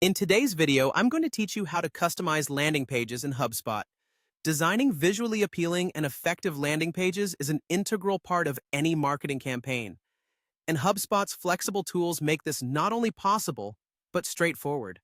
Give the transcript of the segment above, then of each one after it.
In today's video, I'm going to teach you how to customize landing pages in HubSpot. Designing visually appealing and effective landing pages is an integral part of any marketing campaign, and HubSpot's flexible tools make this not only possible, but straightforward.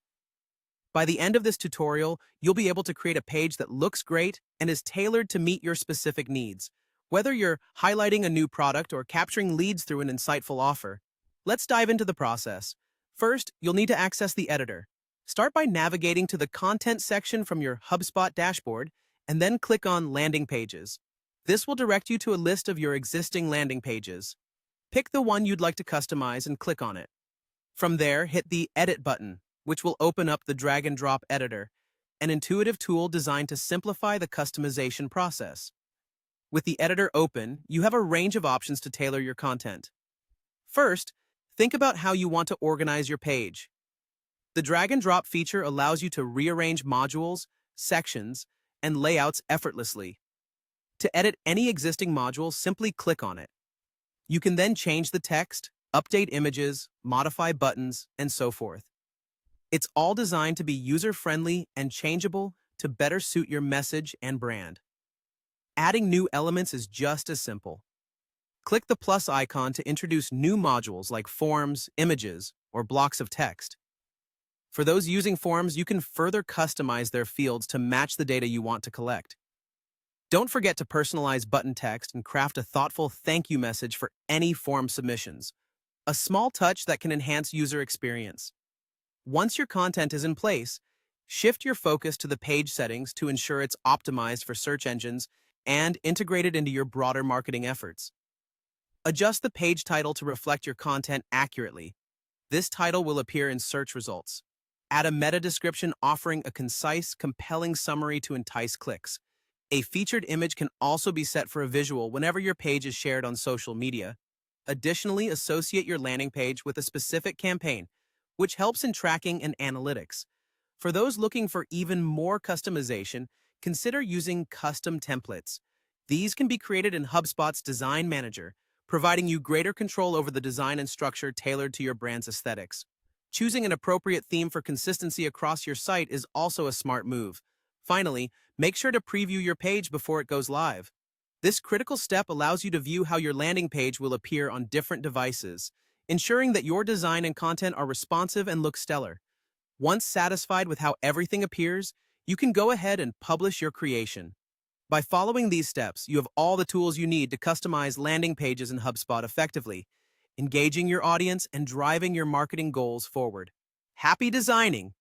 By the end of this tutorial, you'll be able to create a page that looks great and is tailored to meet your specific needs. Whether you're highlighting a new product or capturing leads through an insightful offer, let's dive into the process. First, you'll need to access the editor. Start by navigating to the Content section from your HubSpot dashboard, and then click on Landing Pages. This will direct you to a list of your existing landing pages. Pick the one you'd like to customize and click on it. From there, hit the Edit button, which will open up the drag-and-drop editor, an intuitive tool designed to simplify the customization process. With the editor open, you have a range of options to tailor your content. First, think about how you want to organize your page. The drag-and-drop feature allows you to rearrange modules, sections, and layouts effortlessly. To edit any existing module, simply click on it. You can then change the text, update images, modify buttons, and so forth. It's all designed to be user-friendly and changeable to better suit your message and brand. Adding new elements is just as simple. Click the plus icon to introduce new modules like forms, images, or blocks of text. For those using forms, you can further customize their fields to match the data you want to collect. Don't forget to personalize button text and craft a thoughtful thank you message for any form submissions, a small touch that can enhance user experience. Once your content is in place, shift your focus to the page settings to ensure it's optimized for search engines and integrated into your broader marketing efforts. Adjust the page title to reflect your content accurately. This title will appear in search results. Add a meta description offering a concise, compelling summary to entice clicks. A featured image can also be set for a visual whenever your page is shared on social media. Additionally, associate your landing page with a specific campaign, which helps in tracking and analytics. For those looking for even more customization, consider using custom templates. These can be created in HubSpot's Design Manager, providing you greater control over the design and structure tailored to your brand's aesthetics. Choosing an appropriate theme for consistency across your site is also a smart move. Finally, make sure to preview your page before it goes live. This critical step allows you to view how your landing page will appear on different devices, ensuring that your design and content are responsive and look stellar. Once satisfied with how everything appears, you can go ahead and publish your creation. By following these steps, you have all the tools you need to customize landing pages in HubSpot effectively, engaging your audience and driving your marketing goals forward. Happy designing!